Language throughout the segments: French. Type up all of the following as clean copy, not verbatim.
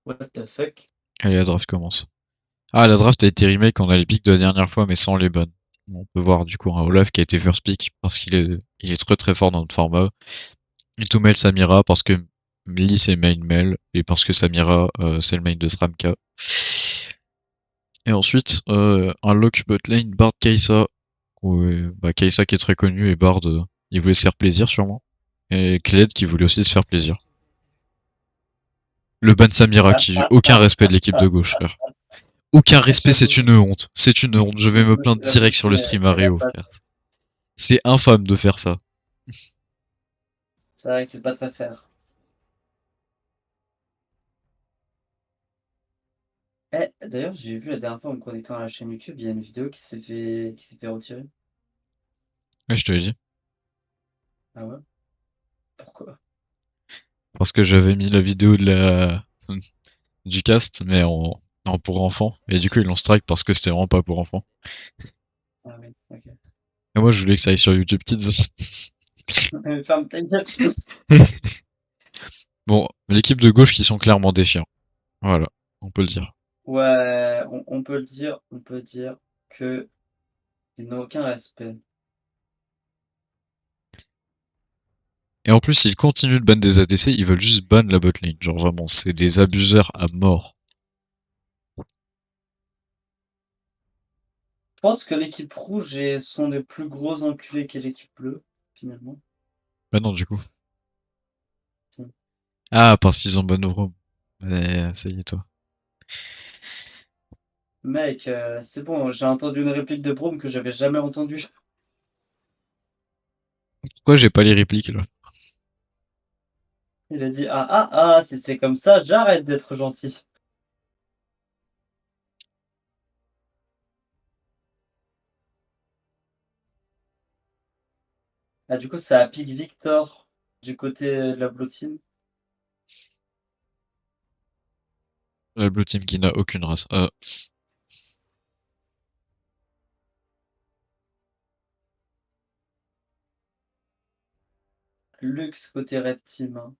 What the fuck? Allez, la draft commence. Ah, la draft a été remake, on a les picks de la dernière fois, mais sans les bonnes. On peut voir du coup un Olaf qui a été first pick parce qu'il est très très fort dans notre format. Itumel Samira parce que Lee c'est main Mel et parce que Samira c'est le main de Sramka. Et ensuite un lock bot lane Bard Kai'Sa. Bah, Kai'Sa qui est très connu et Bard il voulait se faire plaisir sûrement. Et Kled qui voulait aussi se faire plaisir. Le ban Samira qui aucun respect de l'équipe de gauche frère. Aucun respect, c'est J'avoue, une honte. C'est une honte. Je vais me plaindre j'avoue direct sur le stream qu'elle a Ario, pas. frère. C'est infâme de faire ça. C'est vrai que c'est pas très faire. D'ailleurs, j'ai vu la dernière fois en me connectant à la chaîne YouTube, il y a une vidéo qui s'est fait retirer. Ouais, je te l'ai dit. Ah ouais? Pourquoi? Parce que j'avais mis la vidéo de la du cast, mais en pour enfants. Et du coup, ils l'ont strike parce que c'était vraiment pas pour enfants. Ah oui, ok. Et moi, je voulais que ça aille sur YouTube Kids. Ferme ta gueule. Bon, l'équipe de gauche qui sont clairement défiants. Voilà, on peut le dire. Ouais, on peut le dire, on peut dire que ils n'ont aucun respect. Et en plus, s'ils continuent de ban des ADC, ils veulent juste ban la botlane. Genre vraiment, c'est des abuseurs à mort. Je pense que l'équipe rouge sont des plus gros enculés que l'équipe bleue, finalement. Bah non, du coup. Si. Ah, parce qu'ils ont ban Ovrum. Ça y est, toi. Mec, c'est bon, j'ai entendu une réplique de Brome que j'avais jamais entendue. Pourquoi j'ai pas les répliques là? Il a dit: «Ah, ah, ah, si c'est comme ça, j'arrête d'être gentil». Ah, du coup, ça pique Victor du côté de la blue team. La Blue Team qui n'a aucune race. Lux côté red team, hein.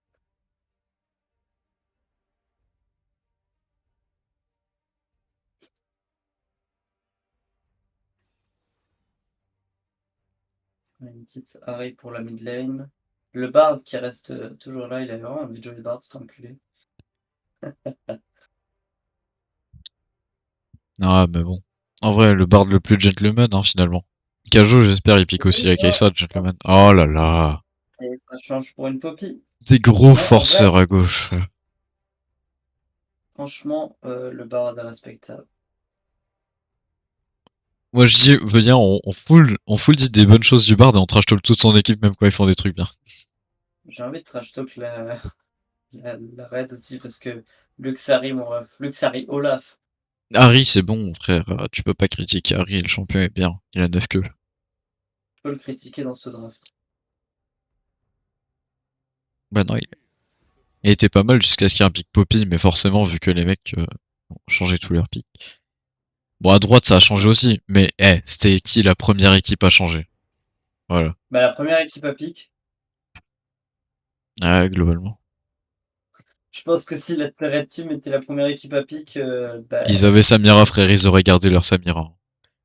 Une petite Harry pour la mid lane. Le Bard qui reste toujours là, il avait vraiment envie de jouer Bard, cet enculé. Ah, mais bon. En vrai, le bard le plus gentleman, hein, finalement. Kajo, j'espère, il pique aussi la Kaisa, gentleman. Oh là là. Et ça change pour une Poppy. Des gros Non, en vrai, forceurs à gauche. franchement, le Bard est respectable. Moi, je dis, viens, on full dit des bonnes choses du bard et on trash talk toute son équipe, même quand ils font des trucs bien. J'ai envie de trash talk la raid aussi parce que Luxari, mon ref. Luxari Olaf. Harry, c'est bon, frère. Tu peux pas critiquer Harry, le champion est bien. Il a 9 queues. Je peux le critiquer dans ce draft. Bah non, il était pas mal jusqu'à ce qu'il y ait un pick Poppy, mais forcément, vu que les mecs ont changé tous leurs picks. Bon, à droite, ça a changé aussi, mais c'était qui la première équipe à changer? Voilà. Bah, la première équipe à pique, Ah, globalement. je pense que si la Red Team était la première équipe à pique, Ils avaient Samira, frère, ils auraient gardé leur Samira.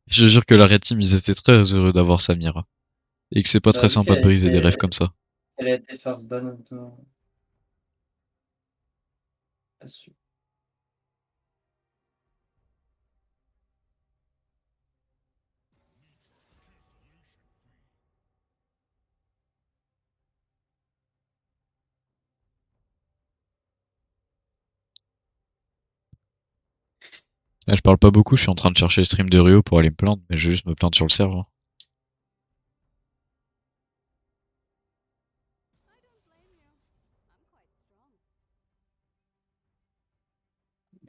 Je jure que la Red Team, ils étaient très heureux d'avoir Samira. Et que c'est pas bah, très vu sympa qu'elle de a briser des rêves été, comme ça. elle a été first ban, pas sûr. Là, je parle pas beaucoup, je suis en train de chercher le stream de Rio pour aller me plaindre, mais je vais juste me plaindre sur le serveur.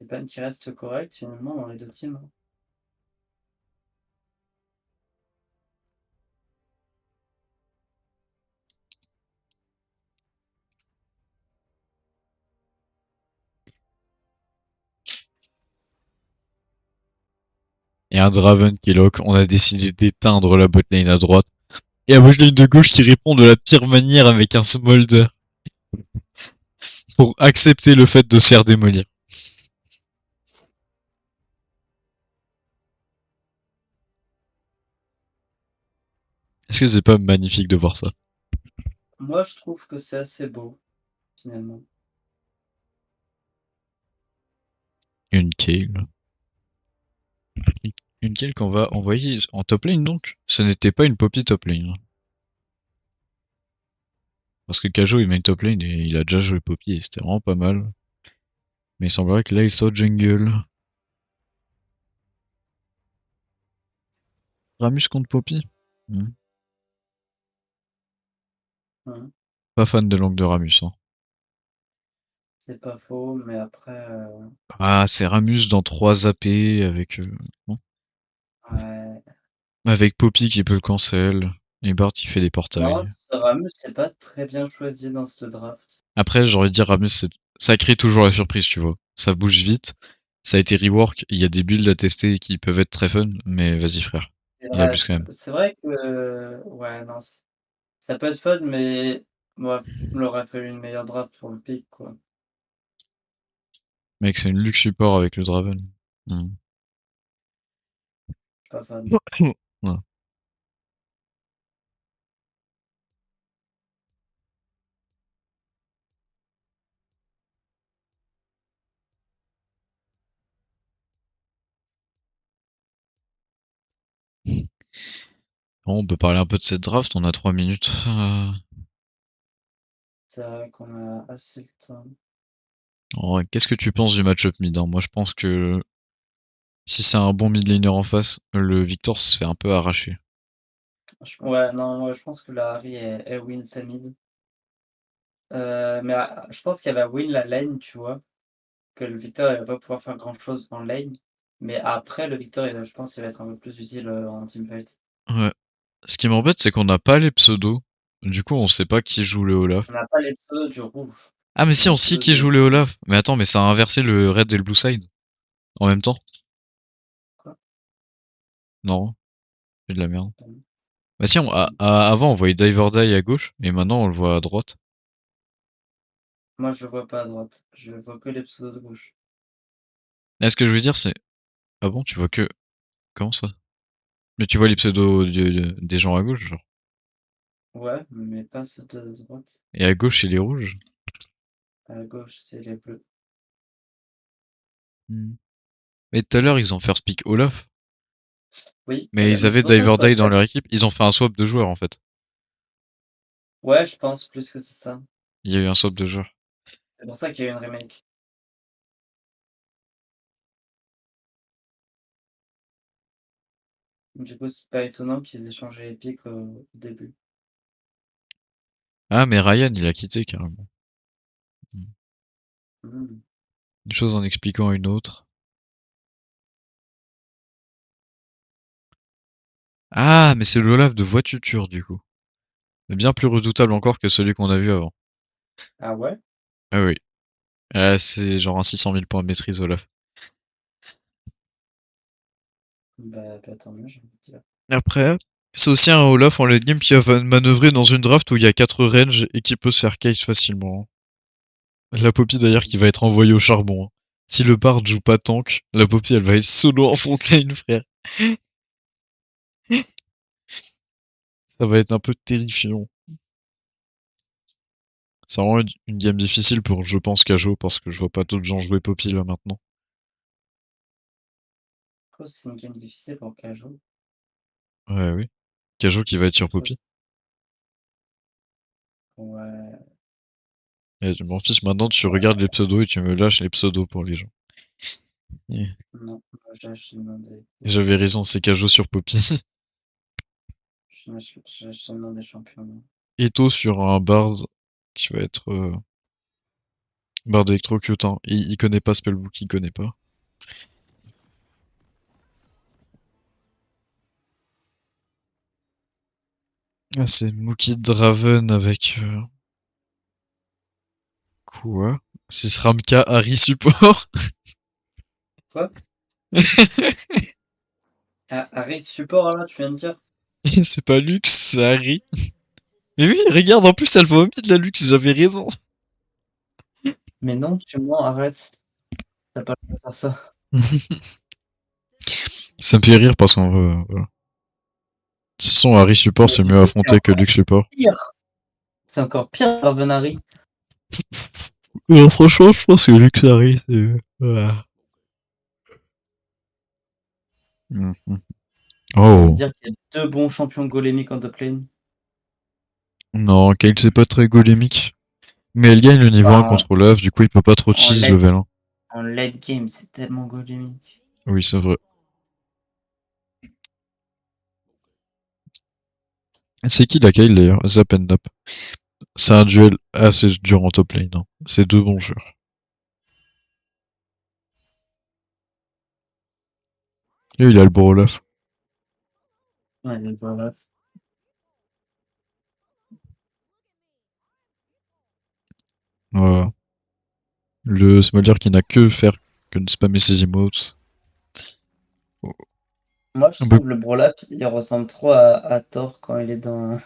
Les bans qui restent corrects finalement dans les deux teams, hein. Et un Draven qui lock, on a décidé d'éteindre la botlane à droite. Et la botlane de gauche qui répond de la pire manière avec un smolder. Pour accepter le fait de se faire démolir. est-ce que c'est pas magnifique de voir ça? Moi, je trouve que c'est assez beau, finalement. Une Kale. Une Kale qu'on va envoyer en top lane donc? Ce n'était pas une Poppy top lane. Parce que Kajo il met une top lane et il a déjà joué Poppy et c'était vraiment pas mal. Mais il semblerait que là il soit jungle. Ramus contre Poppy? Mmh. Pas fan de langue de Ramus. Hein. C'est pas faux, mais après, Ah, c'est Ramus dans 3 AP bon. ouais. Avec Poppy qui peut le cancel. Et Bard qui fait des Non, portails. ce Rammus, c'est pas très bien choisi dans ce draft. Après, j'aurais dit Ramus, ça crée toujours la surprise, tu vois. Ça bouge vite. Ça a été rework. Il y a des builds à tester qui peuvent être très fun, mais vas-y frère. Il abuse quand même. C'est vrai que ouais, non, ça peut être fun, mais moi, il aurait fallu une meilleure draft pour le pick, quoi. Mec, c'est une luxe support avec le Draven. Hmm. Je suis pas fan. Ouais. Bon, on peut parler un peu de cette draft, on a 3 minutes. C'est vrai qu'on a assez le temps. En vrai, qu'est-ce que tu penses du match-up mid hein? Moi, je pense que si c'est un bon mid laner en face, le Victor se fait un peu arracher. Ouais, non, moi, je pense que la Harry, elle win sa mid. Mais je pense qu'elle va win la lane, tu vois? Que le Victor, il va pas pouvoir faire grand-chose en lane. Mais après, le Victor, je pense qu'il va être un peu plus utile en teamfight. Ouais. Ce qui m'embête, c'est qu'on n'a pas les pseudos. Du coup, on sait pas qui joue le Olaf. On n'a pas les pseudos du rouge. Ah, mais On si, a on les sait pseudos qui du joue le bleu. Olaf. Mais attends, mais ça a inversé le red et le blue side en même temps? Quoi? Non, c'est de la merde. Pardon. Bah si, avant on voyait Dive Die à gauche, et maintenant on le voit à droite. Moi, je le vois pas à droite. Je vois que les pseudos de gauche. Là, ce que je veux dire, c'est... Ah bon, tu vois que... Comment ça? Mais tu vois les pseudos des gens à gauche, genre. Ouais, mais pas ceux de droite. Et à gauche, c'est les rouges. À gauche, c'est les bleus. Hmm. Mais tout à l'heure, ils ont first pick Olaf. Oui, Mais ils mais c'est avaient pour ça que Dive je Die dans répète. leur équipe. Ils ont fait un swap de joueurs, en fait. Ouais, je pense plus que c'est ça. Il y a eu un swap de joueurs. C'est pour ça qu'il y a eu une remake. Du coup, c'est pas étonnant qu'ils aient changé les pics au début. Ah, mais Ryan, il a quitté, carrément. Hmm. Une chose en expliquant une autre. Ah, mais c'est le Olaf de voiture, du coup. Bien plus redoutable encore que celui qu'on a vu avant. Ah ouais? Ah oui. Ah, c'est genre un 600 000 points de maîtrise, Olaf. Bah tant mieux, j'ai envie de dire. Après, c'est aussi un Olaf en late game qui va manœuvrer dans une draft où il y a 4 ranges et qui peut se faire cage facilement. La Poppy d'ailleurs qui va être envoyée au charbon. Hein. Si le Bard joue pas tank, la Poppy elle va être solo en front lane, frère. Ça va être un peu terrifiant. C'est vraiment une game difficile pour, je pense, Kajo, parce que je vois pas d'autres gens jouer Poppy là maintenant. Je trouve que c'est une game difficile pour Kajo. Ouais, oui. Kajo qui va être Je sur trouve. Poppy. Ouais. Et mon fils, maintenant tu regardes les pseudos et tu me lâches les pseudos pour les gens. Et Non, moi j'ai demandé des j'avais champions. raison, c'est Kajo sur Poppy. J'ai demandé des champions. Moi. Eto sur un Bard qui va être Bard électrocute. Hein. Il connaît pas Spellbook, il connaît pas. Ah, c'est Mookie Draven avec quoi? C'est Sramka Harry support. Quoi? Ah, Harry support là, tu viens de dire? C'est pas Lux, c'est Harry. Mais oui, regarde, en plus elle va au mid la Lux, j'avais raison. Mais non, tu mens, arrête. T'as pas le droit de faire ça. Ça me fait rire parce qu'en vrai, voilà. toute façon, Harry support, Mais c'est du mieux coup, c'est affronté que encore Luke support. pire. C'est encore pire, Dravenary. Non, franchement, je pense que Luke Harry, c'est. Voilà. Mhm. Ça veut Oh. dire qu'il y a deux bons champions golémiques en top lane. Non, Kale, c'est pas très golémique. Mais elle gagne le niveau 1 Bah, contre Olaf, du coup, il peut pas trop en cheese late, level 1. en late game, c'est tellement golémique. Oui, c'est vrai. C'est qui la Kale d'ailleurs? Zap and Nap. C'est un duel assez dur en top lane, hein. C'est deux bons joueurs. Et il a le beau Olaf. Ouais, voilà. Voilà. Le Smolder qui n'a que faire que de spammer ses emotes. Moi, je Un peu- trouve le Brolaf, il ressemble trop à Thor quand il est dans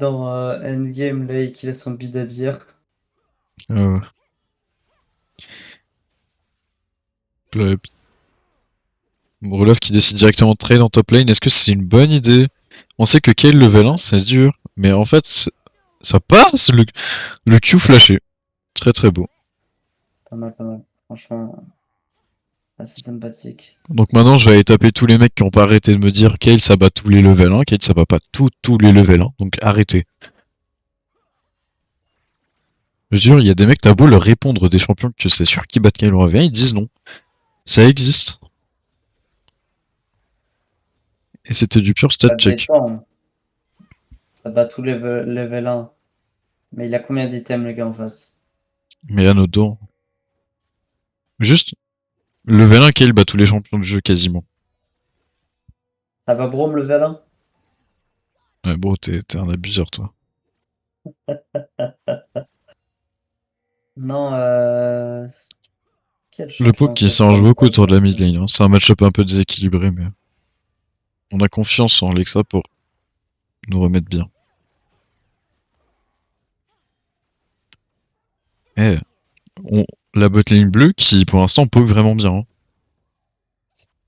Endgame, là, et qu'il a son bid à bière. euh, le- Olaf qui décide directement de trade en top lane. Est-ce que c'est une bonne idée? On sait que Kale level 1, c'est dur. Mais en fait, ça passe le Q flashé. Très très beau. Pas mal, pas mal. Franchement, assez sympathique. Donc maintenant, je vais aller taper tous les mecs qui ont pas arrêté de me dire Kale ça bat tous les level 1. Kale ça bat pas tous les level 1. Donc arrêtez. Je jure, il y a des mecs, t'as beau leur répondre des champions que tu sais sûr qui battent Kale au revient, ils disent non. Ça existe. Et c'était du pur stat Ça check. dépend. Ça bat tout level 1. Mais il a combien d'items, le gars, en face? Mais anodin. Juste, level 1, Kale bat tous les champions du jeu quasiment. Ça va Braum, level 1? Ouais, bon, t'es un abuseur, toi. Non, quel Le poke champion qui ça s'arrange comme beaucoup ça? autour de la mid lane, hein. C'est un match-up un peu déséquilibré, mais on a confiance en Alexa pour nous remettre bien. Eh, on... la botlane bleue qui, pour l'instant, poke vraiment bien, hein.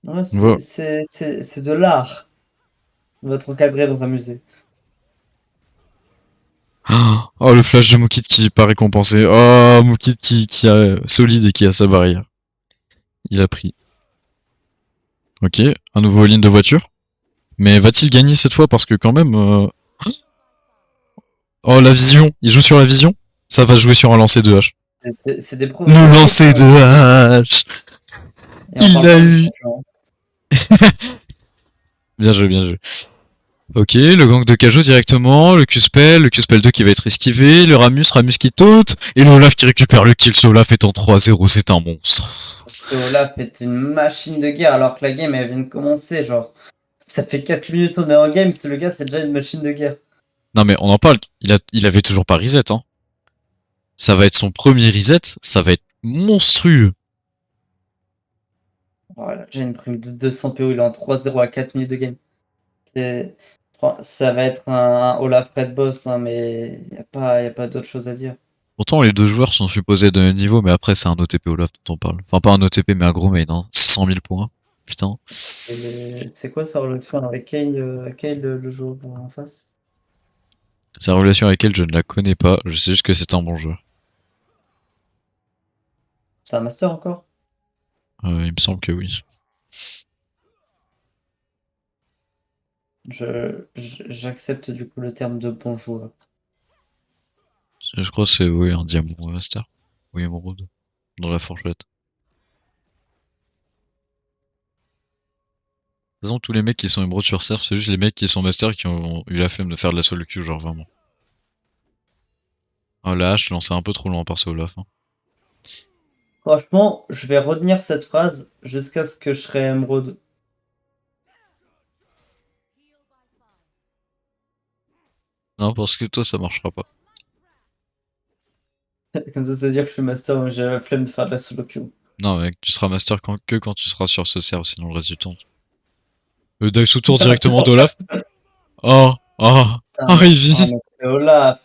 Ouais, On voit. c'est de l'art. On va être encadré dans un musée. Oh, le flash de Moukid qui est pas récompensé. Oh, Moukid qui a solide et qui a sa barrière. Il a pris. Ok, un nouveau ligne de voiture. Mais va-t-il gagner cette fois? Parce que quand même... Oh, la vision. Il joue sur la vision. Ça va jouer sur un lancer de hache. C'est des Le provocations, lancer ça. de hache. Et on Il parle l'a pas du eu. champion. Bien joué, bien joué. Ok, le gang de Kajo directement, le Q-Spell 2 qui va être esquivé, le Ramus qui taute, et le Olaf qui récupère le kill. Ce Olaf étant 3-0, c'est un monstre. Ce Olaf est une machine de guerre alors que la game elle vient de commencer. Genre, ça fait 4 minutes on est en game. Le gars, c'est déjà une machine de guerre. Non mais on en parle, il avait toujours pas reset, hein. Ça va être son premier reset, ça va être monstrueux. Voilà, déjà une prime de 200 PO. Il est en 3-0 à 4 minutes de game. C'est- Ça va être un Olaf Red Boss, hein, mais y a pas d'autre chose à dire. Pourtant les deux joueurs sont supposés de même niveau, mais après c'est un OTP Olaf dont on parle. Enfin pas un OTP mais un gros main, hein. 600 000 points. Putain. C'est quoi ça, le faire avec Kale, le joueur en face? Sa relation avec elle, je ne la connais pas, je sais juste que c'est un bon joueur. C'est un master encore? Il me semble que oui. J'accepte du coup le terme de bon joueur. Je crois que c'est oui, un diamant master. Oui, émeraude. Dans la fourchette. De toute façon, tous les mecs qui sont émeraudes sur Surf, c'est juste les mecs qui sont master qui ont eu la flemme de faire de la solo queue, genre vraiment. Ah, la hache lancée un peu trop loin par ce Olaf, hein. Franchement, je vais retenir cette phrase jusqu'à ce que je serai émeraude. Non, parce que toi, ça marchera pas. Comme ça veut dire que je suis master, mais j'ai la flemme de faire de la solo queue. Non, mec, tu seras master que quand tu seras sur ce serve, sinon le reste du temps. Le dive sous tour directement d'Olaf. Oh, oh, Putain, oh, il ah, vit.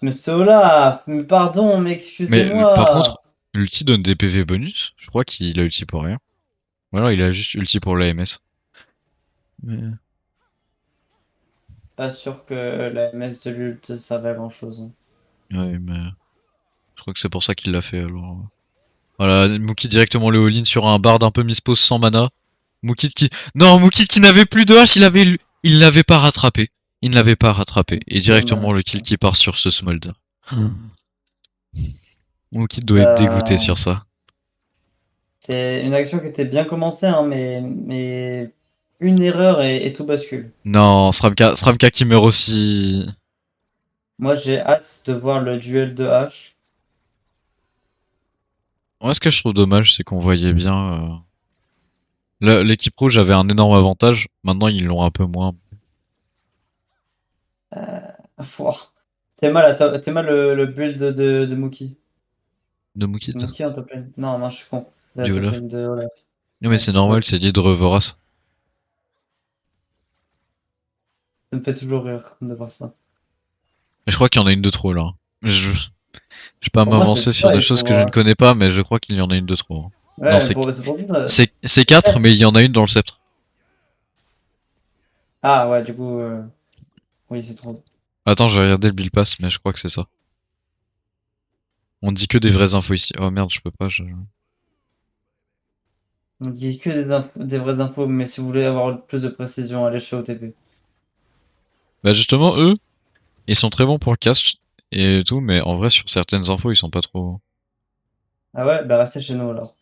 mais c'est Olaf, mais pardon, mais Mais par excusez-moi. contre, l'ulti donne des PV bonus. Je crois qu'il a ulti pour rien. Ou alors il a juste ulti pour l'AMS. Mais... pas sûr que la MS de l'ult serve à grand chose, hein. Ouais, mais je crois que c'est pour ça qu'il l'a fait alors. Voilà, Mookie directement le all-in sur un bard un peu mispose sans mana. Moukid qui... Non, Moukid qui n'avait plus de hache, il l'avait pas rattrapé. Il ne l'avait pas rattrapé. Et directement Dommage. le kill qui part sur ce Smolder. Moukid doit être dégoûté Ça, sur ça. c'est une action qui était bien commencée, hein, mais une erreur et tout bascule. Non, Sramka qui meurt aussi. Moi, j'ai hâte de voir le duel de hache. Moi, ce que je trouve dommage, c'est qu'on voyait bien. L'équipe rouge avait un énorme avantage. Maintenant, ils l'ont un peu moins. Pouah. T'es mal le build de Mookie. De C'est Moukid, Mookie en top lane? Non, non, je suis con. De la du top Olaf. lane de Olaf. Non, mais Ouais, c'est normal, Olaf. c'est l'hydre vorace. Ça me fait toujours rire de voir ça. Mais je crois qu'il y en a une de trop là. Je vais pas Pour moi, c'est m'avancer sur des pareil choses pour que je ne voir. connais pas, mais je crois qu'il y en a une de trop, hein. Non, Ouais, c'est pour ça. c'est 4, mais il y en a une dans le sceptre. Ah ouais, du coup, oui, c'est trop. Attends, je vais regarder le Bill Pass, mais je crois que c'est ça. On dit que des vraies infos ici. Oh merde, je peux pas. On dit que des vraies infos, mais si vous voulez avoir plus de précision, allez chez OTP. Bah justement, eux, ils sont très bons pour le cast et tout, mais en vrai, sur certaines infos, ils sont pas trop. Ah ouais, bah restez chez nous alors.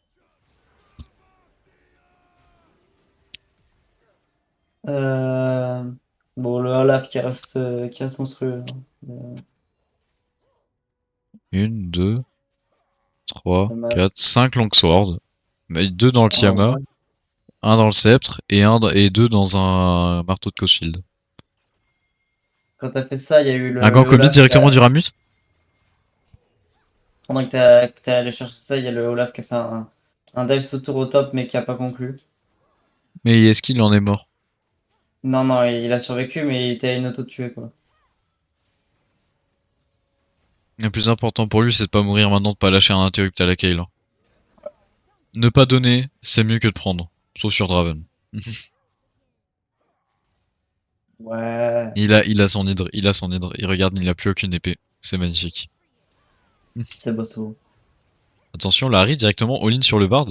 Euh, Bon, le Olaf qui reste monstrueux, hein. Une, deux, trois, Dommage. quatre, cinq longswords. Mais deux dans le En Tiamat, vrai, un dans le sceptre et deux dans un marteau de Cosfield. quand t'as fait ça, il y a eu Un gant le commit Olaf directement du Ramus? pendant que t'es allé chercher ça, il y a le Olaf qui a fait un dive sautour tour au top, mais qui a pas conclu. Mais est-ce qu'il en est mort? Non, non, il a survécu, mais il était à une auto de tuer, quoi. Le plus important pour lui, c'est de pas mourir maintenant, de pas lâcher un interrupt à la Kayle, hein. Ne pas donner, c'est mieux que de prendre. Sauf sur Draven. Ouais, Il a son hydre, il a son hydre. Il regarde, il n'a plus aucune épée. C'est magnifique. c'est bosso. Attention, Larry directement all-in sur le Bard.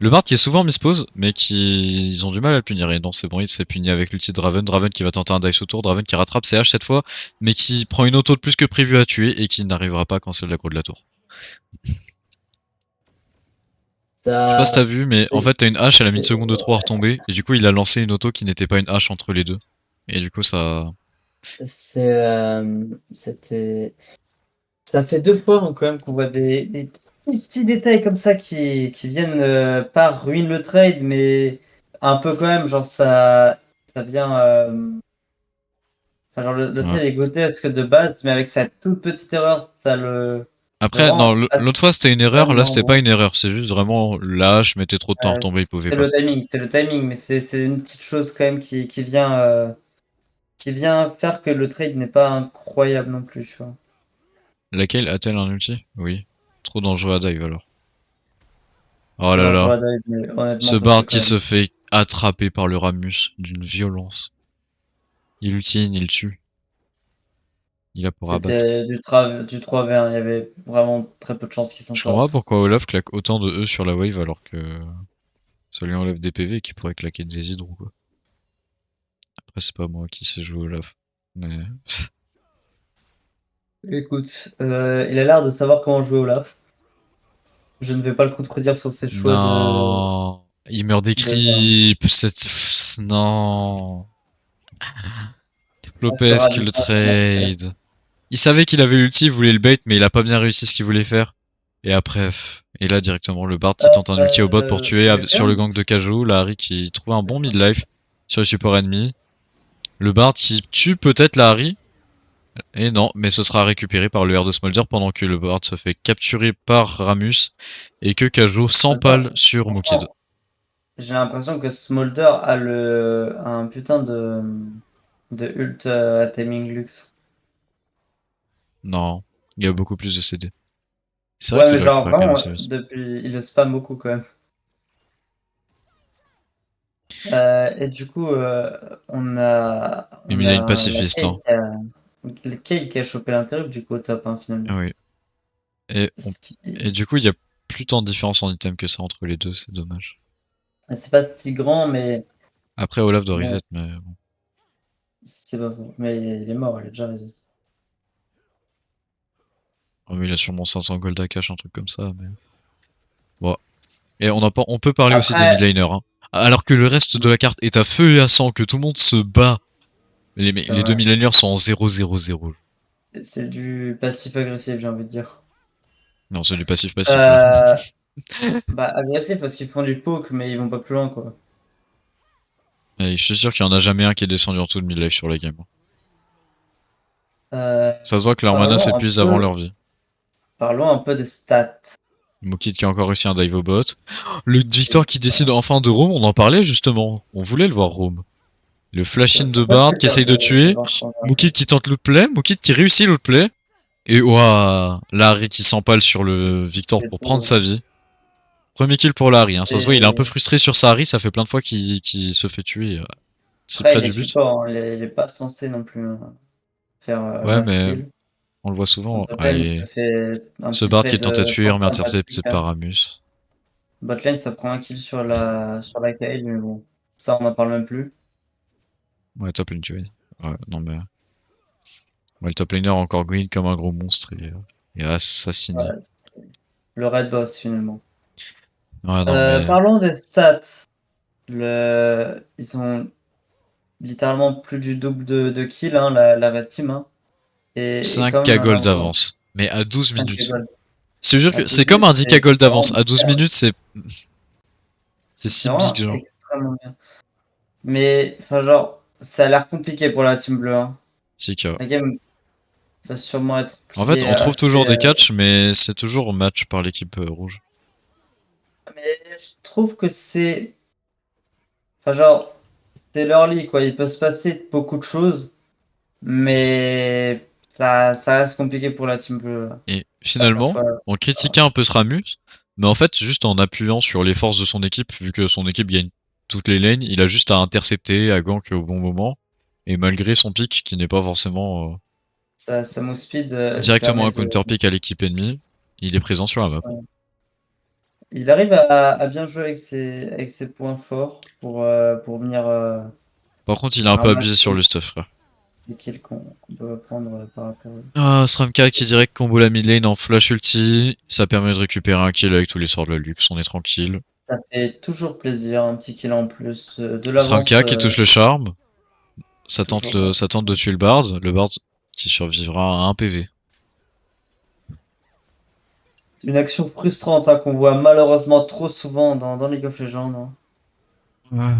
Le Bard qui est souvent mispose, mais qui ils ont du mal à le punir. Et non, c'est bon, il s'est puni avec l'ulti de Draven. Draven qui va tenter un dive autour. Draven qui rattrape ses haches cette fois, mais qui prend une auto de plus que prévu à tuer et qui n'arrivera pas quand c'est l'aggro de la tour. Je sais pas si Ça, t'as vu, mais en fait, t'as une hache, elle a mis une seconde de trop à retomber, et du coup, il a lancé une auto qui n'était pas une hache entre les deux. Et du coup, ça. c'était. Ça fait deux fois hein, quand même qu'on voit des petits détails comme ça qui viennent pas ruiner le trade, mais un peu quand même, genre ça vient. Enfin, genre le Ouais. trade est grotesque de base, mais avec sa toute petite erreur, le Après, non, rend l'autre fois c'était une erreur, là extrêmement c'était pas bon. une erreur, c'est juste vraiment la hache mettait trop de temps à retomber, il pouvait pas. C'est le timing, mais c'est une petite chose quand même qui vient faire que le trade n'est pas incroyable non plus, tu vois. Laquelle a-t-elle un ulti? Oui. Trop dangereux à dive alors. Oh Trop là dangereux là. à dive, mais honnêtement, Ce ça se Bard fait quand qui même. se fait attraper par le Ramus d'une violence. Il ulti, il tue. Il a pour abattre. C'était du 3v1, il y avait vraiment très peu de chances qu'ils s'en Je comprends pas sortent. pourquoi Olaf claque autant de E sur la wave alors que ça lui enlève des PV et qu'il pourrait claquer des hydres ou quoi. Après, c'est pas moi qui sais jouer Olaf. Mais. Écoute, il a l'air de savoir comment jouer Olaf. Je ne vais pas le contredire sur ses choix Non. Il meurt des de creeps. Non. sur Lopez qui le Rabitas, comment faire. trade. Il savait qu'il avait l'ulti, il voulait le bait, mais il a pas bien réussi ce qu'il voulait faire. Et après, et là directement le Bard qui tente un ulti au bot pour tuer sur le Quelqu'un? gang de Kaju, la Harry qui trouve un bon mid-life sur le support ennemi. Le Bard qui tue peut-être la Harry, et non, mais ce sera récupéré par le R de Smolder pendant que le Bard se fait capturer par Ramus et que Kaju s'empale sur Mookid. Franchement, j'ai l'impression que Smolder a un putain de ult à timing luxe. Non, il y a beaucoup plus de CD. C'est vrai Ouais, mais qu'il aurait pu genre rack vraiment, Harry. depuis, il le spam beaucoup quand même. Et du coup, on a Et on il a une a la pacifiste, hein. Kale qui a chopé l'interrupt du coup au top, hein, finalement. Oui. Et, on... Ce qui et du coup, il y a plus tant de différence en item que ça entre les deux, c'est dommage. c'est pas si grand, mais Après, Olaf doit bon, reset, mais bon. c'est pas faux. Mais il est mort, il a déjà raison. Oh, mais il a sûrement 500 gold à cash, un truc comme ça, mais. Bon. Et on, a pas... on peut parler aussi des mid Après, laners, hein. Alors que le reste de la carte est à feu et à sang, que tout le monde se bat. c'est Les deux vrai. mid laners sont en 0-0-0. C'est du passif agressif, j'ai envie de dire. Non, c'est du passif-passif, là. Heu, Bah, agressif parce qu'ils font du poke, mais ils vont pas plus loin, quoi. Et je suis sûr qu'il y en a jamais un qui est descendu en dessous de mid-life sur la game. Heu, Ça se voit que leur mana parlons un s'épuise avant peu leur vie. parlons un peu des stats. Mokit qui a encore réussi un dive au bot. Le Victor qui décide enfin de roam, on en parlait justement. On voulait le voir roam. Le flash in de Ça Bard fait qui peur essaye de de tuer. voir ça en vrai. Mokit qui tente l'outplay. Mokit qui réussit l'outplay. Et ouah, Larry qui s'empale sur le Victor C'est pour prendre beau. sa vie. Premier kill pour Larry, hein. Ça se voit, il est un peu Et frustré sur sa Harry, ça fait plein de fois qu'il se fait tuer si après, près il est du but. support, hein, il est pas censé non plus, faire, Ouais, mass mais kill. on le voit En souvent. top lane, il se Allez, fait un ce petit Bard qui est trade, tenté de fuir, fort mais sympathique, intercepté hein. par Ramus. Bot lane, ça prend un kill sur la Kayle, mais bon, ça, on en parle même plus. Ouais, top lane tué. Ouais, non mais. Ouais, le top laner a encore green comme un gros monstre et assassiné. Ouais, c'est le red boss, finalement. Ouais, non mais. Parlons des stats. Ils ont littéralement plus du double de kills, hein, la red team, hein, et quand 5K même un gold avant d'avance. Mais à 12 5 minutes. gold. C'est sûr À que c'est 12 comme minutes, un 10K gold c'est vraiment d'avance. À 12 bien. minutes, c'est C'est si big, vraiment genre. extrêmement bien. Mais enfin, genre, ça a l'air compliqué pour la team bleue, hein. C'est que. La game va sûrement être En fait, pliée on trouve assez, toujours des catchs, mais c'est toujours match par l'équipe rouge. mais je trouve que c'est enfin, genre, c'est l'early, quoi. Il peut se passer beaucoup de choses, mais ça reste compliqué pour la team bleue, Et à chaque finalement, fois. on critiquait un peu Sramus, mais en fait, juste en appuyant sur les forces de son équipe, vu que son équipe gagne toutes les lanes, il a juste à intercepter, à gank au bon moment. Et malgré son pick, qui n'est pas forcément Sa move speed, lui directement permet un de counter pick à l'équipe ennemie, il est présent sur la map. il arrive à bien jouer avec ses points forts pour venir, Par contre, il a un peu abusé sur ramasser le stuff, frère. les kills qu'on peut prendre, par rapport à eux. Ah, Sramka qui direct combo la mid lane en flash ulti, ça permet de récupérer un kill avec tous les sorts de la luxe, on est tranquille. Ça fait toujours plaisir, un petit kill en plus, de l'avance, Sramka qui touche le charme, toujours, ouais. ça tente de tuer le Bard qui survivra à 1 PV. Une action frustrante, hein, qu'on voit malheureusement trop souvent dans League of Legends, hein. Ouais.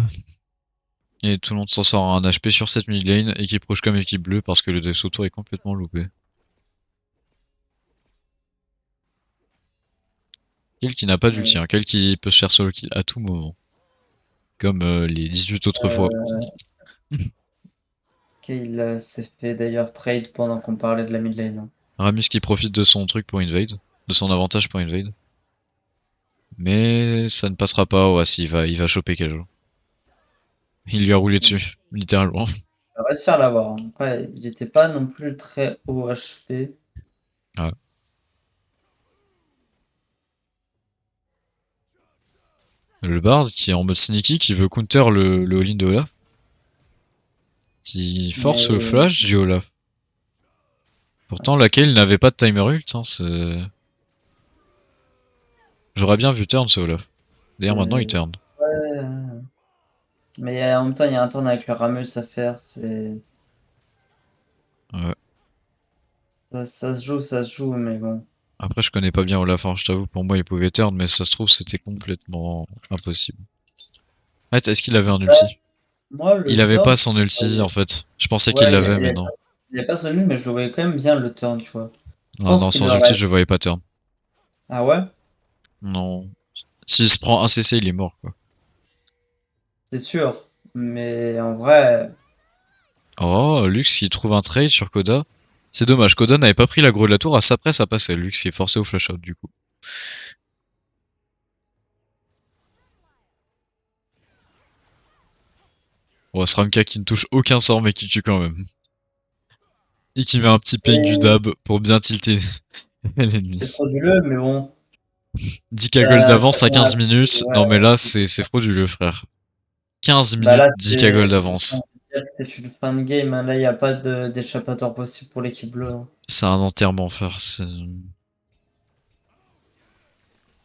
Et tout le monde s'en sort à un HP sur cette mid lane, équipe rouge comme équipe bleue parce que le death auto est complètement loupé. Kill qui n'a pas d'ulti, Mais, hein, kill qui peut se faire solo kill à tout moment, comme les 18 autres fois. qu'il, s'est fait d'ailleurs trade pendant qu'on parlait de la mid lane, hein. Ramus qui profite de son truc pour invade, de son avantage pour invade. Mais ça ne passera pas, ouais, il va choper Kajou. Il lui a roulé dessus, littéralement. Il va réussir à l'avoir, hein. Après, il était pas non plus très haut HP. Ouais. Le Bard qui est en mode sneaky, qui veut counter le all-in de Olaf, qui force le Mais flash du Olaf. Pourtant, laquelle n'avait pas de timer ult, hein, j'aurais bien vu turn ce Olaf. D'ailleurs, maintenant il ouais, turn. mais en même temps, il y a un turn avec le Rammus à faire, c'est Ouais. ça se joue, mais bon. Après, je connais pas bien Olaf, hein, je t'avoue, pour moi il pouvait turn, mais ça se trouve c'était complètement impossible. En fait, est-ce qu'il avait un Ouais, ulti? moi, Il le avait turn, pas son ulti en fait. Je pensais qu'il ouais, l'avait, mais non. il y a pas celui, mais je le voyais quand même bien le turn, tu vois. Je Non, pense non, qu'il sans ulti, l'aurait. je voyais pas turn. Ah ouais? Non. S'il se prend un CC, il est mort, quoi. C'est sûr, mais en vrai, Oh, Lux qui trouve un trade sur Koda. C'est dommage, Koda n'avait pas pris l'aggro de la tour, à sa presse ça passait. Lux qui est forcé au flash out du coup. Oh, Sramka qui ne touche aucun sort mais qui tue quand même. Et qui met un petit Pengu Et dab pour bien tilter c'est l'ennemi. frauduleux, mais bon, 10k gold d'avance à vient 15 minutes. ouais, Non mais là c'est frauduleux frère. 15 bah minutes, là, 10k gold j'ai d'avance. envie de dire que c'est une fin de game, hein. Là, il y a pas d'échappatoire possible pour l'équipe bleue, hein. C'est un enterrement frère.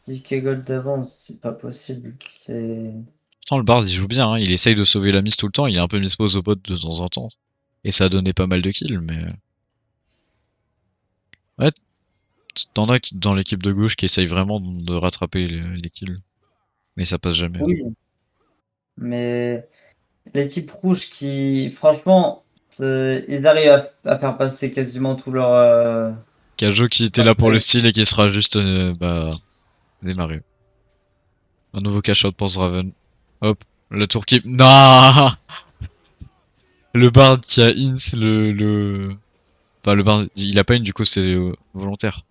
10K gold d'avance, c'est pas possible. C'est Pourtant le Bard il joue bien, hein. Il essaye de sauver la mise tout le temps, il est un peu mispose au bot de temps en temps. Et ça a donné pas mal de kills, mais... Ouais, t'en as dans l'équipe de gauche qui essaye vraiment de rattraper les kills. Mais ça passe jamais. oui, mais l'équipe rouge qui, franchement, ils arrivent à faire passer quasiment tout leur. Kajo qui était Leur là pour le truc. style et qui sera juste démarré. Un nouveau cash-out pour Zraven. Hop, la tour qui... Non. Le Bard qui a int Enfin, le Bard, il a pas une, du coup, c'est volontaire.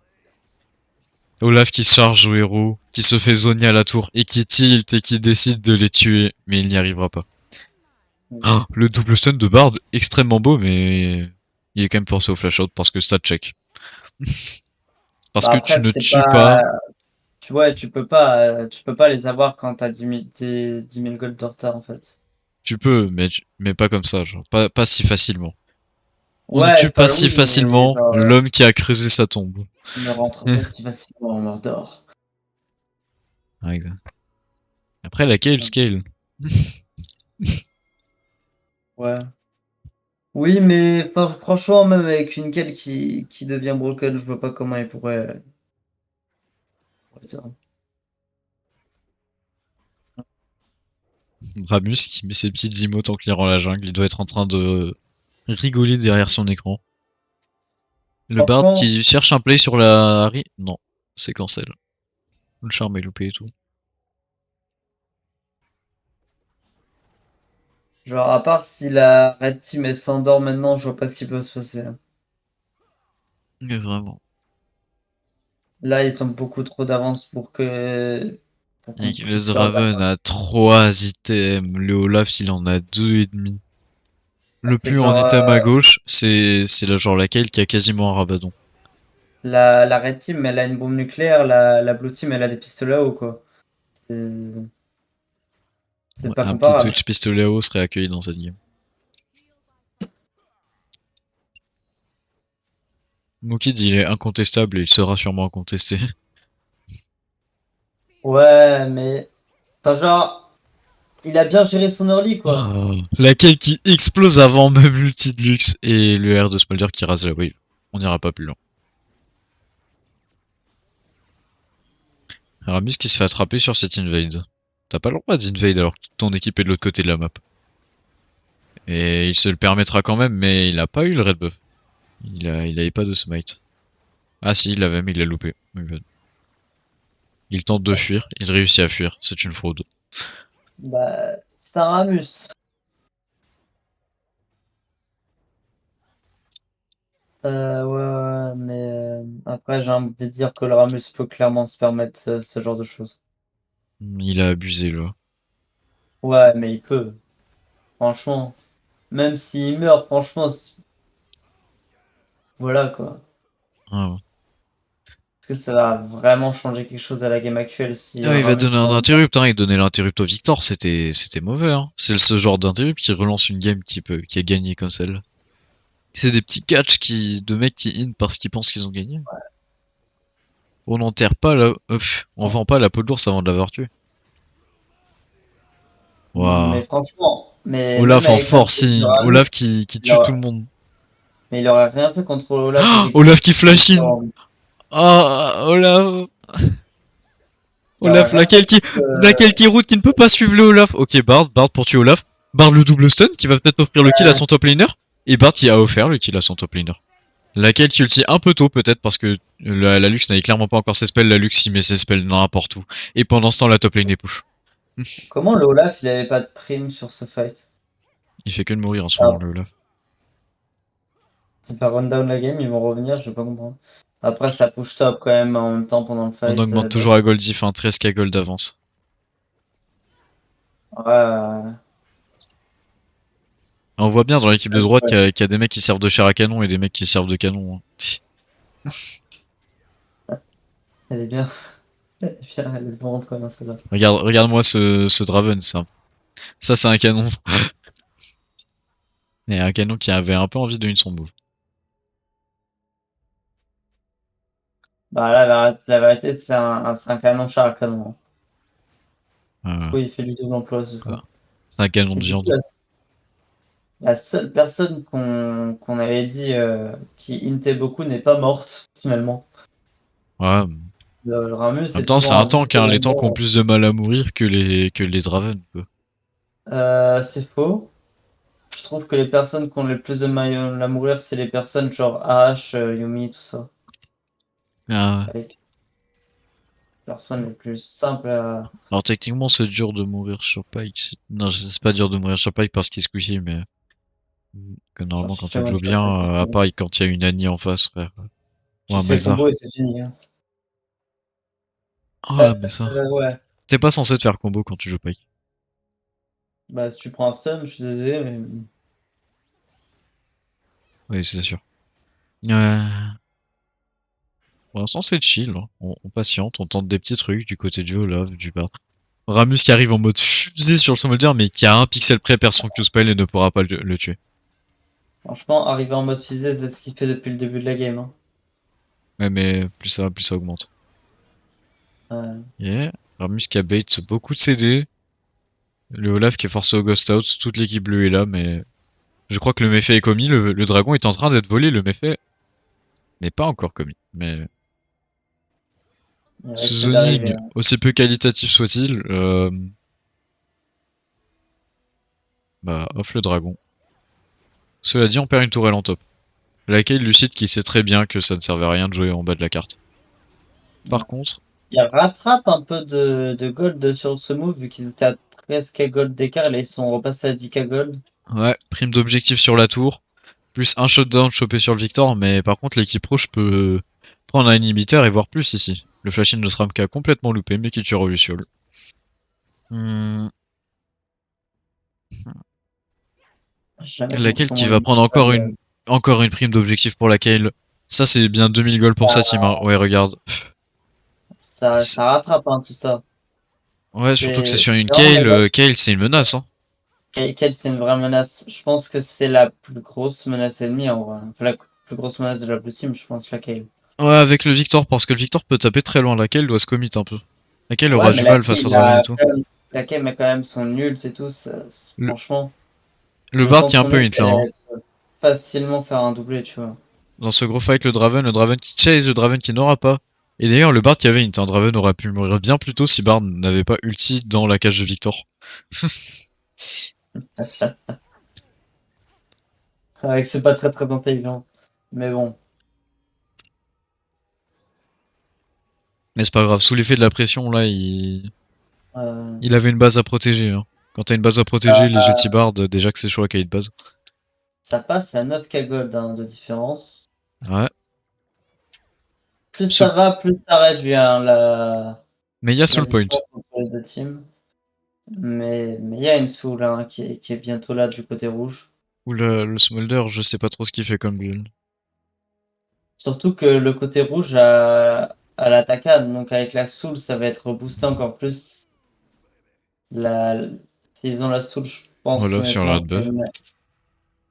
Olaf qui se charge au héros, qui se fait zoner à la tour, et qui tilt et qui décide de les tuer, mais il n'y arrivera pas. Ah, le double stun de Bard, extrêmement beau, mais il est quand même forcé au flash out parce que stat check. Parce Bah que tu après, ne c'est tues pas. pas, Tu vois, tu peux pas les avoir quand t'as 10 000 gold de retard, en fait. tu peux, mais pas comme ça, genre, pas si facilement. On ne Ouais, tue pas si oui, mais facilement genre, l'homme qui a creusé sa tombe. ils ne rentrent pas si facilement en Mordor. Ouais, exact. Après, laquelle scale? Ouais. Oui, mais franchement, même avec une Kale qui devient broken, je vois pas comment il pourrait dire. Ramus qui met ses petites emotes en clairant la jungle, il doit être en train de rigoler derrière son écran. Le Bard Franchement, qui cherche un play sur la Harry. Non, c'est cancel. Le charme est loupé et tout. genre, à part si la Red Team elle s'endort maintenant, je vois pas ce qui peut se passer, hein. Mais vraiment. Là, ils ont beaucoup trop d'avance pour qu'on Mec, le puisse faire Draven a 3 items, le Olaf il en a 2,5. Le c'est plus en genre item à gauche, c'est la genre laquelle qui a quasiment un rabadon. la Red Team, elle a une bombe nucléaire, la Blue Team, elle a des pistolets à eau, quoi. C'est c'est Ouais, pas un petit comparable. Twitch pistolet à eau serait accueilli dans cette game. Mookid il est incontestable et il sera sûrement incontesté. Ouais, mais enfin, genre, il a bien géré son early, quoi. Ah. Laquelle qui explose avant même l'ulti de luxe et le R de Smolder qui rase la wave. On n'ira pas plus loin. Aramis qui se fait attraper sur cette invade. T'as pas le droit d'invade alors que toute ton équipe est de l'autre côté de la map. Et il se le permettra quand même, mais il a pas eu le red buff. Il avait pas de smite. Ah si, il l'avait, mais il l'a loupé. Il tente de fuir, il réussit à fuir. C'est une fraude. Bah, c'est un Ramus. Ouais, mais après, j'ai envie de dire que le Ramus peut clairement se permettre ce genre de choses. Il a abusé là. Ouais, mais il peut. Franchement, même s'il meurt, franchement, voilà quoi. Ah, ouais. Est-ce que ça va vraiment changer quelque chose à la game actuelle si Ah, il va Ramus donner un meurt? interrupt, hein. Il donnait l'interrupt au Victor, c'était mauvais, hein. C'est ce genre d'interrupt qui relance une game qui a gagné comme celle. C'est des petits catchs de mecs qui in parce qu'ils pensent qu'ils ont gagné. On n'enterre pas la, on vend pas la peau de l'ours avant de l'avoir tué. Mais Waouh. franchement, mais même Olaf en avec l'interrupt de forcing. Ramus, Olaf qui il tue tout aurait, le monde. mais il aurait rien fait contre Olaf Ah, effectivement. Olaf qui flash in. Ah, Olaf. Il aurait Olaf, rien fait contre. laquelle qui route qui ne peut pas suivre le Olaf. Ok, Bard pour tuer Olaf. Bard le double stun qui va peut-être offrir le kill à son top laner. Et Bard qui a offert le kill à son top laner. Laquelle qui ulti un peu tôt peut-être parce que la Lux n'avait clairement pas encore ses spells. La Lux il met ses spells n'importe où. Et pendant ce temps la top lane est push. Comment le Olaf il avait pas de prime sur ce fight? Il fait que de mourir en ce moment Ah, le Olaf. ça fait run down la game, ils vont revenir, je vais pas comprendre. Après, ça push top quand même en même temps pendant le On fight. augmente toujours à gold diff, hein, 13k gold d'avance. Ouais, On voit bien dans l'équipe de droite Ouais, qu'il y a des mecs qui servent de chair à canon et des mecs qui servent de canon, hein. elle est bien. Elle est bien, laisse-moi rentrer dans celle-là. Regarde-moi ce Draven, ça. Ça, c'est un canon. Et un canon qui avait un peu envie de une son move. Bah là, la vérité, c'est un canon char à canon, hein. Du Euh, coup, il fait du double emploi ce voilà. coup. C'est un canon Et de du coup, viande. la seule personne qu'on avait dit qui hintait beaucoup n'est pas morte, finalement. Ouais. Le Ramus En même est temps, c'est toujours un un tank, peu hein. dans Les le tanks ont bord. plus de mal à mourir que les Draven, quoi. C'est faux. Je trouve que les personnes qui ont le plus de mal à mourir, c'est les personnes genre Ashe, Yumi, tout ça. Ah. Avec les personnes les plus simples à. Alors techniquement, c'est dur de mourir sur Pike. Non, c'est pas dur de mourir sur Pike parce qu'il squishy, mais que Genre, normalement, tu quand te tu fais le joues one-shot bien, et c'est à fini. part quand il y a une Annie en face, frère. Ou Tu un te fais combo Malzahar. et c'est fini, hein. Ouais, mais ça. Ouais. T'es pas censé te faire combo quand tu joues Pike. Bah, si tu prends un stun, je suis désolé, mais. Oui, c'est sûr. Pour l'instant, c'est chill, hein. On patiente, on tente des petits trucs du côté du Olaf, du bas. Ramus qui arrive en mode fusée sur le Smolder, mais qui a un pixel près perd son Q-spell et ne pourra pas le tuer. Franchement, arriver en mode fusée, c'est ce qu'il fait depuis le début de la game, hein. Ouais, mais plus ça va, plus ça augmente. Ouais. Yeah. Ramus qui a bait beaucoup de CD. Le Olaf qui est forcé au Ghost Out. Toute l'équipe bleue est là, mais je crois que le méfait est commis. Le dragon est en train d'être volé. Le méfait n'est pas encore commis. Mais Il ce risque d'arriver, zoning, hein. aussi peu qualitatif soit-il, bah, off le dragon. Cela dit, on perd une tourelle en top. Laquelle Lucide qui sait très bien que ça ne servait à rien de jouer en bas de la carte. Ouais. Par contre, Il rattrape un peu de gold sur ce move, vu qu'ils étaient à 13k gold d'écart, et là ils sont repassés à 10k gold. ouais, prime d'objectif sur la tour, plus un shutdown chopé sur le Victor, mais par contre l'équipe pro, je peux prendre un inhibiteur et voir plus ici. Le flash-in de Sram qui a complètement loupé, mais qui tue Reluciol. Hmm, J'ai jamais compris laquelle qui comment va il prendre encore une prime d'objectif pour laquelle. Ça c'est bien 2000 gold pour sa team, hein. Ouais, regarde. ça rattrape, hein, tout ça. Ouais, surtout que c'est C'est sur une vraiment Kayle. menace. Kayle, c'est une menace, hein. Quelle c'est une vraie menace. Je pense que c'est la plus grosse menace ennemie en vrai. Enfin, la plus grosse menace de la Blue Team, je pense, laquelle. Ouais, avec le Victor, parce que le Victor peut taper très loin. Laquelle doit se commit un peu. Laquelle Ouais, aura mais du mal face à Draven et tout. Laquelle a quand même son ult et tout. Le, Franchement, le le Bard temps de qui est un son peu ult, hint là, hein. elle peut facilement faire un doublé, tu vois. Dans ce gros fight, le Draven qui chase, le Draven qui n'aura pas. Et d'ailleurs, le Bard qui avait hint, un Draven aurait pu mourir bien plus tôt si Bard n'avait pas ulti dans la cage de Victor. Ouais, c'est pas très très intelligent. Mais bon. Mais c'est pas grave, sous l'effet de la pression, là, euh, il avait une base à protéger, hein. Quand t'as une base à protéger, les ulti Bard, déjà que c'est chaud à cahier de base. Ça passe à 9k gold, hein, de différence. Ouais. Plus ça va, plus ça réduit, hein, Mais il y a la Soul Point. distance entre les deux teams. Mais il y a une soul, hein, qui est bientôt là du côté rouge. Ou le Smolder, je sais pas trop ce qu'il fait comme build. Surtout que le côté rouge a l'attaquade, donc avec la soul, ça va être boosté encore plus. La, S'ils ont la soul, je pense Voilà, sur la honnêtement buff.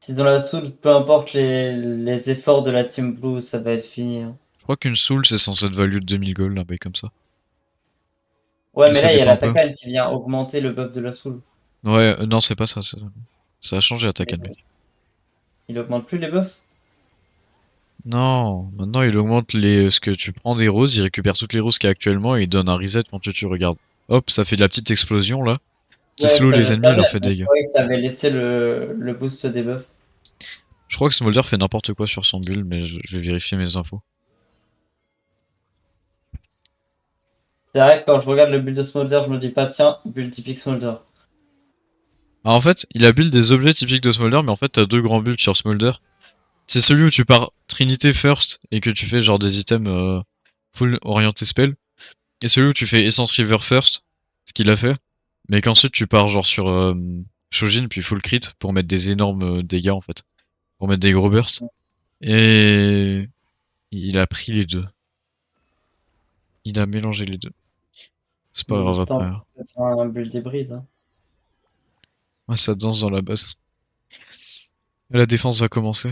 s'ils ont la soul, peu importe les efforts de la team blue, ça va être fini, hein. Je crois qu'une Soul, c'est censé être value de 2000 gold, un bail comme ça. Ouais, mais Ça là, il y a dépend un peu. l'attaquade qui vient augmenter le buff de la soul. Ouais, non, c'est pas ça. Ça a changé Attack Mais and Mech. il augmente plus les buffs? Non, maintenant il augmente ce que tu prends des roses, il récupère toutes les roses qu'il y a actuellement et il donne un reset quand tu regardes. Hop, ça fait de la petite explosion là, qui Ouais, slow ça les le ennemis et savait, leur fait mais des je dégâts. croyais que ça avait laissé le boost des buffs. Je crois que Smolder fait n'importe quoi sur son build, mais je vais vérifier mes infos. C'est vrai que quand je regarde le build de Smolder, je me dis pas, tiens, build typique Smolder. Alors en fait, il a build des objets typiques de Smolder, mais en fait t'as deux grands builds sur Smolder. C'est celui où tu pars Trinité first et que tu fais genre des items full orienté spell. Et celui où tu fais Essence River first, ce qu'il a fait, mais qu'ensuite tu pars genre sur Shojin puis full crit pour mettre des énormes dégâts en fait. Pour mettre des gros bursts. Et il a pris les deux. Il a mélangé les deux. C'est pas grave après, Tant hein. peut-être un build hybride, hein. Ouais, ça danse dans la base. La défense va commencer.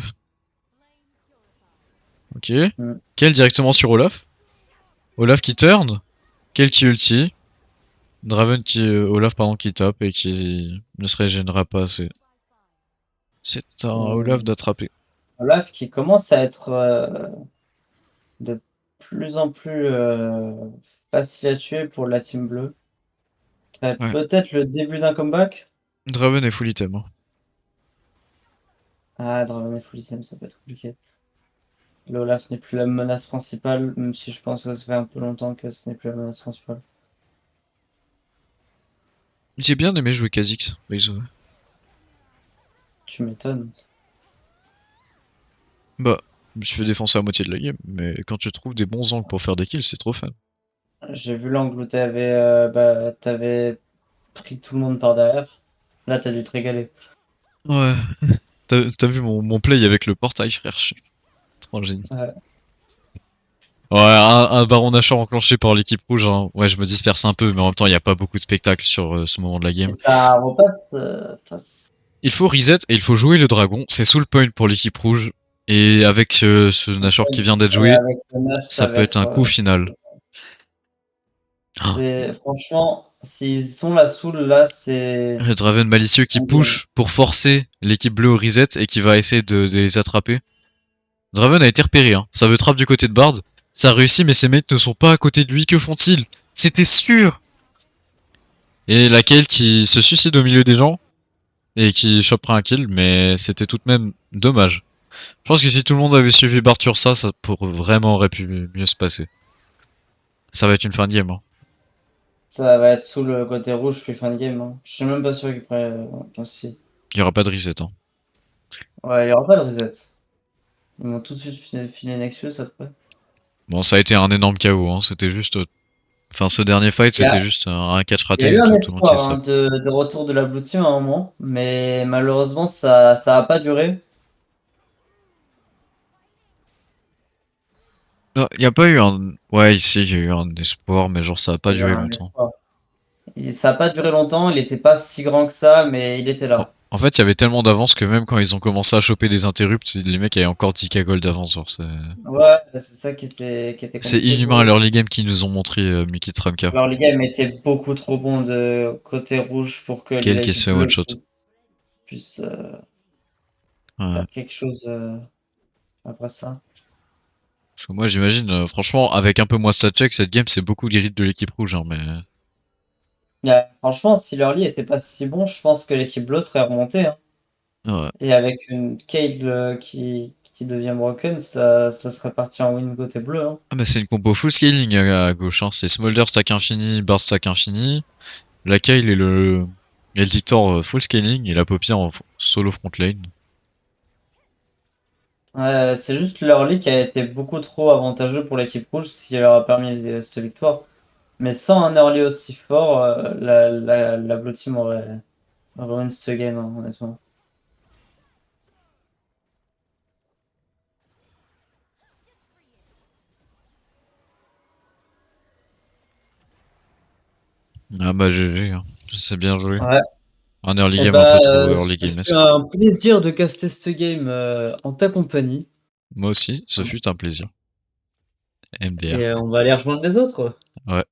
Ok. Mmh. Quel directement sur Olaf. Olaf qui turn. Quel qui ulti. Draven qui. Olaf pardon qui tape et qui ne se régénérera pas assez. C'est un Olaf Mmh. d'attraper. Olaf qui commence à être, de plus en plus, facile à tuer pour la team bleue. Ouais. Peut-être le début d'un comeback? Draven est full item, hein. Ah, Dragon et full item, ça peut être compliqué. L'Olaf n'est plus la menace principale, même si je pense que ça fait un peu longtemps que ce n'est plus la menace principale. J'ai bien aimé jouer Kha'Zix, by the way. Tu m'étonnes. Bah, je me suis fait défoncer à moitié de la game, mais quand tu trouves des bons angles pour faire des kills, c'est trop fun. J'ai vu l'angle où t'avais pris tout le monde par derrière. Là, t'as dû te régaler. Ouais. T'as vu mon play avec le portail, frère, je suis trop un génie. Ouais. Ouais, un Baron Nashor enclenché par l'équipe rouge, hein. Ouais, je me disperse un peu, mais en même temps, il n'y a pas beaucoup de spectacle sur ce moment de la game. Si ça repasse, Il faut reset et il faut jouer le dragon, c'est sous le point pour l'équipe rouge. Et avec ce Nashor qui vient d'être et joué, avec le Nash, ça ça va peut être être. un coup final. Ah, C'est franchement, s'ils sont la soul là, c'est le Draven malicieux qui un game. push pour forcer l'équipe bleue au reset et qui va essayer de les attraper. Draven a été repéré, hein. Ça veut trap du côté de Bard. Ça réussit, mais ces mecs ne sont pas à côté de lui. Que font-ils? C'était sûr! Et la Kayle qui se suicide au milieu des gens et qui chopera un kill, mais c'était tout de même dommage. Je pense que si tout le monde avait suivi Bard sur ça vraiment aurait pu mieux se passer. Ça va être une fin de game, hein. Ça va être sous le côté rouge puis fin de game, hein. Je suis même pas sûr qu'il pourrait. Enfin, si. Il y aura pas de reset, hein. Ouais, il y aura pas de reset. Ils m'ont tout de suite filé Nexus après. Bon, ça a été un énorme chaos, hein. C'était juste. Enfin, ce dernier fight, Il y c'était a, juste un catch il y a raté eu et un tout le monde qui espoir se hein, tape. de retour de la Blue Team à un moment, mais malheureusement ça a pas duré. Il y a pas eu un. Ouais, ici, il y a eu un espoir, mais genre, ça a pas Il y a eu duré un longtemps. espoir. Ça a pas duré longtemps, il était pas si grand que ça, mais il était En là. en fait, il y avait tellement d'avance que même quand ils ont commencé à choper des interrupts, les mecs avaient encore 10k gold d'avance. Genre, Ouais, c'est ça qui était c'est compliqué inhumain pour à eux. l'early game qu'ils nous ont montré Mickey Trumka. Alors les gars, ils étaient beaucoup trop bons de côté rouge pour que Quel qui se l'équipe fait one bleue shot. puisse Ouais. faire quelque chose après ça. Parce que moi, j'imagine, franchement, avec un peu moins de stat check, cette game, c'est beaucoup l'hérite de l'équipe rouge, hein, mais. Ouais, franchement, si leur lit était pas si bon, je pense que l'équipe bleue serait remontée, hein. Ouais. Et avec une Cade qui devient broken, ça serait parti en win côté bleu, hein. Ah, bah, c'est une compo full scaling à gauche, hein. C'est Smolder stack infini, Bar stack infini. La Kyle et le Dictor full scaling et la Poppy en solo front lane. C'est juste leur lit qui a été beaucoup trop avantageux pour l'équipe rouge, ce qui leur a permis cette victoire. Mais sans un early aussi fort, la Blue Team aurait win ce game, hein, honnêtement. Ah bah GG, hein. C'est bien joué. Ouais. Un early Et game un peu bah, trop early ce fut gamesque. un plaisir de caster ce game en ta compagnie. Moi aussi, ce fut un plaisir. MDR. Et on va aller rejoindre les autres. Ouais.